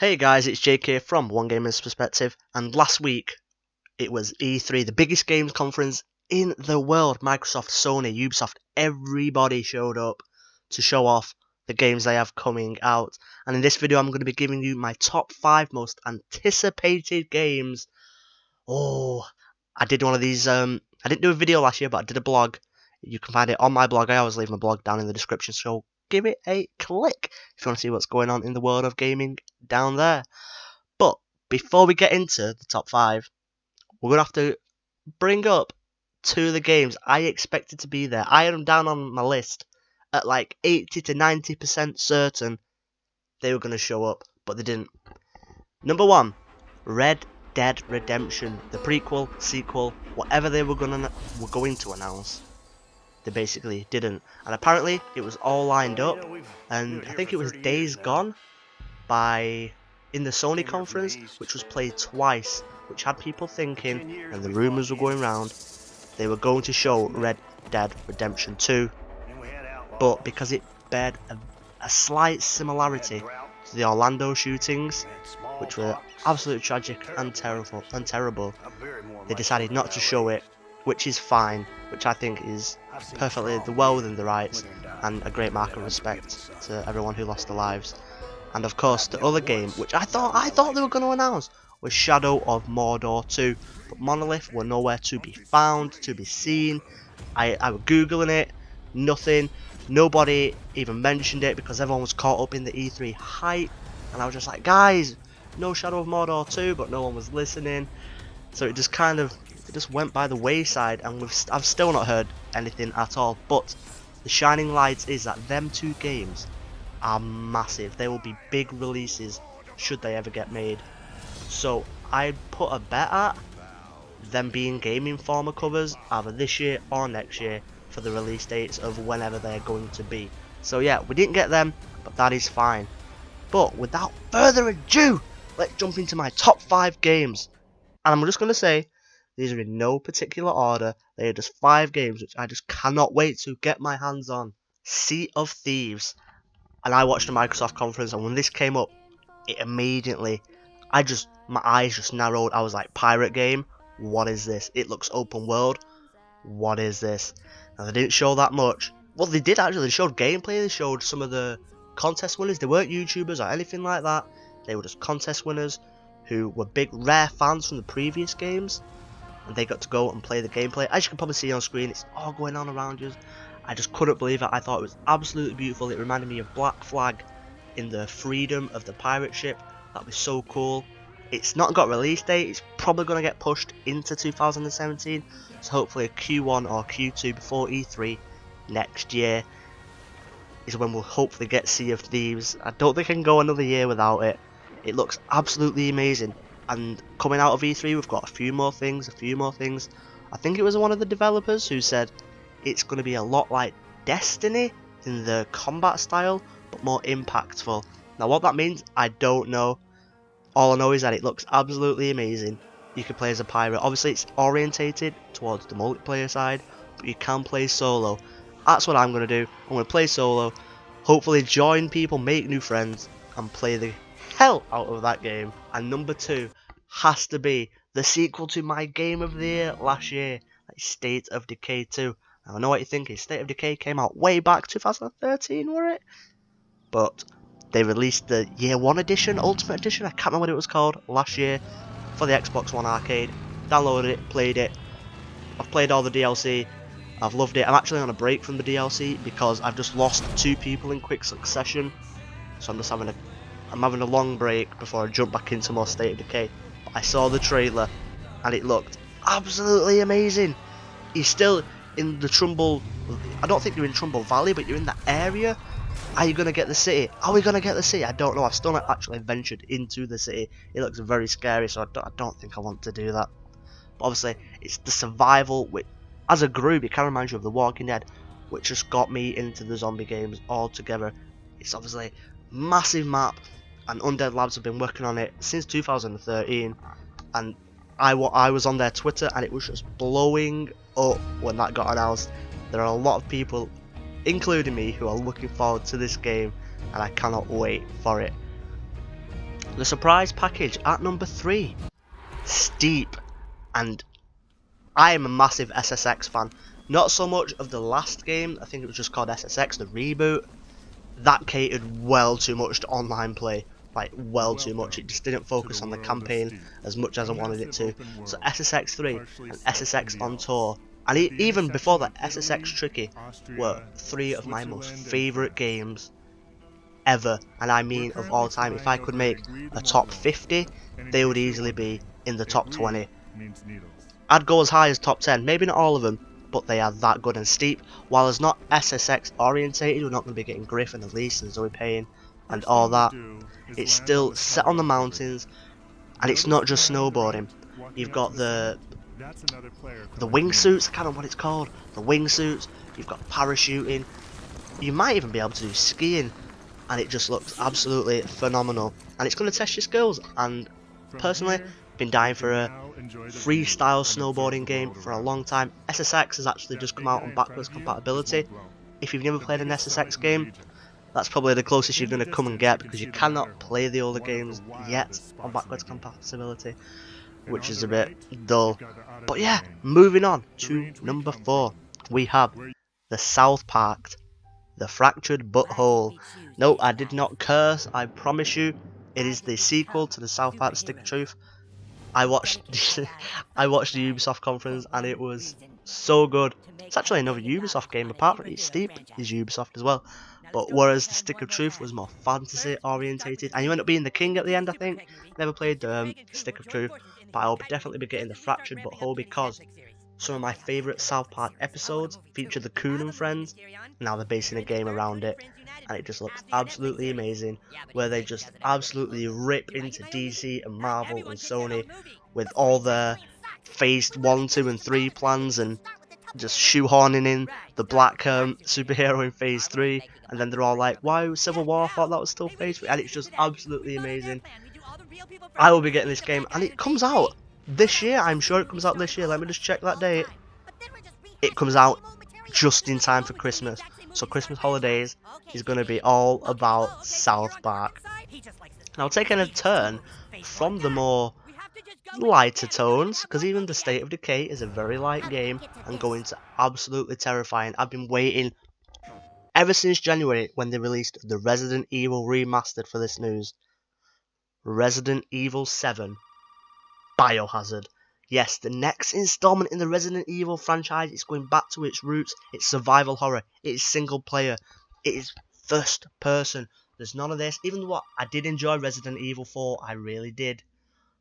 Hey guys, it's JK from One Gamer's Perspective, and last week it was E3, the biggest games conference in the world. Microsoft, Sony, Ubisoft, everybody showed up to show off the games they have coming out. And in this video I'm going to be giving you my top 5 most anticipated games. Oh, I did one of these, I didn't do a video last year, but I did a blog. You can find it on my blog. I always leave my blog down in the description, so give it a click if you want to see what's going on in the world of gaming down there. But before we get into the top 5, we're going to have to bring up 2 of the games I expected to be there. I had them down on my list at like 80 to 90% certain they were going to show up, but they didn't. Number 1, Red Dead Redemption, the prequel, sequel, whatever they were going to announce. They basically didn't, and apparently it was all lined up, and I think it was Days Gone in the Sony conference, which was played twice, which had people thinking, and the rumours were going around, they were going to show Red Dead Redemption 2, but because it bared a slight similarity to the Orlando shootings, which were absolutely tragic and terrible, they decided not to show it, which is fine, which I think is perfectly well within the rights and a great mark of respect to everyone who lost their lives. And of course the other game, which I thought they were going to announce, was Shadow of Mordor 2, but Monolith were nowhere to be found, to be seen. I was googling it, nothing, nobody even mentioned it because everyone was caught up in the E3 hype, and I was just like, guys, no Shadow of Mordor 2, but no one was listening, so it just went by the wayside, and I've still not heard anything at all. But the shining light is that them 2 games are massive. They will be big releases should they ever get made. So I'd put a bet at them being Game Informer covers either this year or next year for the release dates of whenever they're going to be. So yeah, we didn't get them, but that is fine. But without further ado, let's jump into my top 5 games. And I'm just going to say, these are in no particular order. They are just 5 games which I just cannot wait to get my hands on. Sea of Thieves. And I watched the Microsoft conference, and when this came up, it immediately, my eyes just narrowed. I was like, pirate game? What is this? It looks open world. What is this? Now they didn't show that much. Well, they did actually. They showed gameplay. They showed some of the contest winners. They weren't YouTubers or anything like that. They were just contest winners who were big, rare fans from the previous games. And they got to go and play the gameplay. As you can probably see on screen, it's all going on around you. I just couldn't believe it. I thought it was absolutely beautiful. It reminded me of Black Flag in the freedom of the pirate ship. That was so cool. It's not got a release date. It's probably going to get pushed into 2017. So hopefully Q1 or Q2 before E3 next year is when we'll hopefully get Sea of Thieves. I don't think I can go another year without it. It looks absolutely amazing. And coming out of E3, we've got a few more things. I think it was one of the developers who said it's going to be a lot like Destiny in the combat style, but more impactful. Now what that means, I don't know. All I know is that it looks absolutely amazing. You can play as a pirate. Obviously it's orientated towards the multiplayer side, but you can play solo. That's what I'm going to do. I'm going to play solo, hopefully join people, make new friends, and play the hell out of that game. And number 2 has to be the sequel to my game of the year last year, like State of Decay 2. Now I know what you're thinking, State of Decay came out way back 2013, were it? But they released the Year 1 edition, Ultimate Edition, I can't remember what it was called, last year for the Xbox One arcade. Downloaded it, played it. I've played all the DLC. I've loved it. I'm actually on a break from the DLC because I've just lost 2 people in quick succession. So I'm having a long break before I jump back into more State of Decay. But I saw the trailer and it looked absolutely amazing. You're still in the Trumbull, I don't think you're in Trumbull Valley, but you're in that area. Are you going to get the city? Are we going to get the city? I don't know. I've still not actually ventured into the city. It looks very scary, so I don't think I want to do that. But obviously, it's the survival, which, as a group, it kind of reminds you of The Walking Dead, which just got me into the zombie games altogether. It's obviously massive map, and Undead Labs have been working on it since 2013, and I was on their Twitter, and it was just blowing up when that got announced. There are a lot of people, including me, who are looking forward to this game, and I cannot wait for it. The surprise package at number 3, Steep. And I am a massive SSX fan. Not so much of the last game, I think it was just called SSX, the reboot. That catered well too much to online play. Like, well too much. It just didn't focus on the campaign as much as I wanted it to. So SSX 3 and SSX on Tour, and even before that, SSX Tricky, were 3 of my most favourite games ever. And I mean of all time. If I could make a top 50, they would easily be in the top 20. I'd go as high as top 10, maybe not all of them, but they are that good. And Steep, while it's not SSX orientated, we're not going to be getting Griffin, Elise and Zoe Payne and all that. It's still set on the mountains, and it's not just snowboarding. You've got the wingsuits, I can't remember what it's called, the wingsuits, you've got parachuting, you might even be able to do skiing, and it just looks absolutely phenomenal. And it's going to test your skills, and personally, been dying for a freestyle snowboarding game for a long time. SSX has actually just come out on backwards compatibility. If you've never played an SSX game, that's probably the closest you're going to come and get, because you cannot play the older games yet on backwards compatibility, which is a bit dull. But yeah, moving on to number 4, we have the South Park, The Fractured Butthole. No, I did not curse, I promise you. It is the sequel to the South Park Stick of Truth. I watched the Ubisoft conference, and it was so good. It's actually another Ubisoft game, apart from it's Steep is Ubisoft as well. But whereas the Stick of Truth was more fantasy orientated, and you end up being the king at the end, I think. Never played Stick of Truth, but I'll definitely be getting the Fractured Butthole, because some of my favourite South Park episodes feature the Coon and Friends. Now they're basing a game around it, and it just looks absolutely amazing, where they just absolutely rip into DC and Marvel and Sony with all their phase 1, 2 and 3 plans, and just shoehorning in the black superhero in phase 3, and then they're all like, why Civil War? I thought that was still phase 3, and it's just absolutely amazing. I will be getting this game, and it comes out this year. I'm sure it comes out this year. Let me just check that date. It comes out just in time for Christmas, so Christmas holidays is going to be all about South Park. Now, taking a turn from the more lighter tones, because even the State of Decay is a very light game and going to absolutely terrifying. I've been waiting ever since January when they released the Resident Evil Remastered for this news. Resident Evil 7 Biohazard. Yes, the next installment in the Resident Evil franchise is going back to its roots. It's survival horror, it is single player, it is first person. There's none of this. Even though I did enjoy Resident Evil 4, I really did.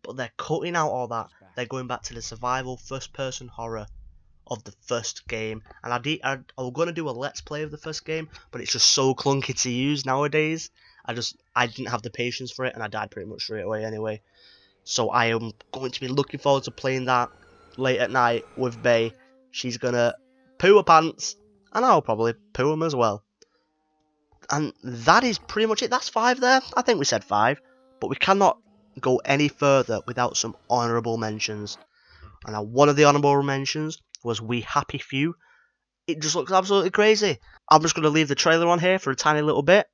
But they're cutting out all that. They're going back to the survival first-person horror of the first game. And I was going to do a let's play of the first game, but it's just so clunky to use nowadays. I didn't have the patience for it, and I died pretty much straight away anyway. So I am going to be looking forward to playing that late at night with Bay. She's going to poo her pants, and I'll probably poo them as well. And that is pretty much it. That's 5 there. I think we said 5. But we cannot go any further without some honourable mentions. And now one of the honourable mentions was We Happy Few. It just looks absolutely crazy. I'm just going to leave the trailer on here for a tiny little bit.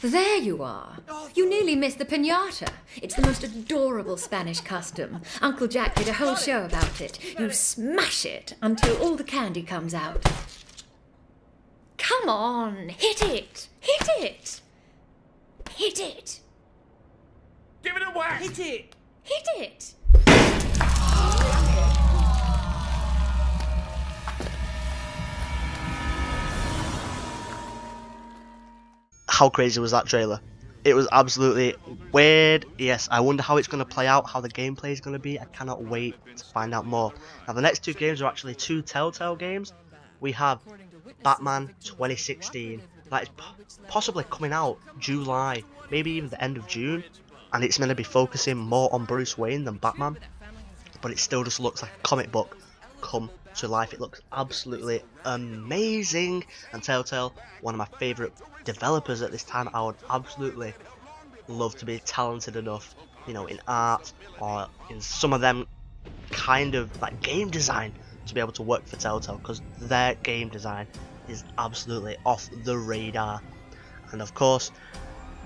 There you are. You nearly missed the piñata. It's the most adorable Spanish custom. Uncle Jack did a whole show about it. You smash it until all the candy comes out. Come on, hit it! Hit it! Hit it! Give it a whack! Hit it! Hit it! How crazy was that trailer? It was absolutely weird. Yes, I wonder how it's going to play out, how the gameplay is going to be. I cannot wait to find out more. Now, the next 2 games are actually 2 Telltale games. We have Batman 2016. That is possibly coming out July, maybe even the end of June. And it's going to be focusing more on Bruce Wayne than Batman. But it still just looks like a comic book come to life. It looks absolutely amazing. And Telltale, one of my favourite developers at this time. I would absolutely love to be talented enough, you know, in art or in some of them kind of like game design to be able to work for Telltale, because their game design is absolutely off the radar. And of course,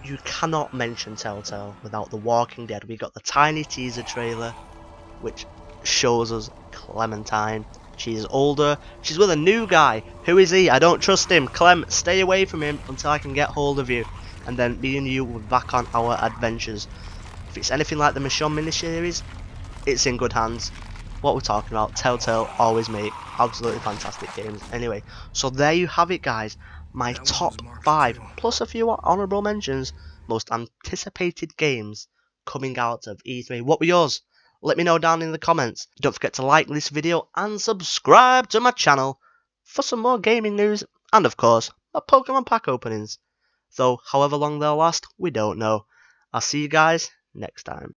you cannot mention Telltale without The Walking Dead. We got the tiny teaser trailer, which shows us Clementine. She's older. She's with a new guy. Who is he? I don't trust him. Clem, stay away from him until I can get hold of you. And then me and you will be back on our adventures. If it's anything like the Michonne miniseries, it's in good hands. What we're talking about, Telltale always make absolutely fantastic games. Anyway, so there you have it, guys. My top 5, plus a few honourable mentions, most anticipated games coming out of E3. What were yours? Let me know down in the comments. Don't forget to like this video and subscribe to my channel for some more gaming news and, of course, my Pokemon pack openings. Though, however long they'll last, we don't know. I'll see you guys next time.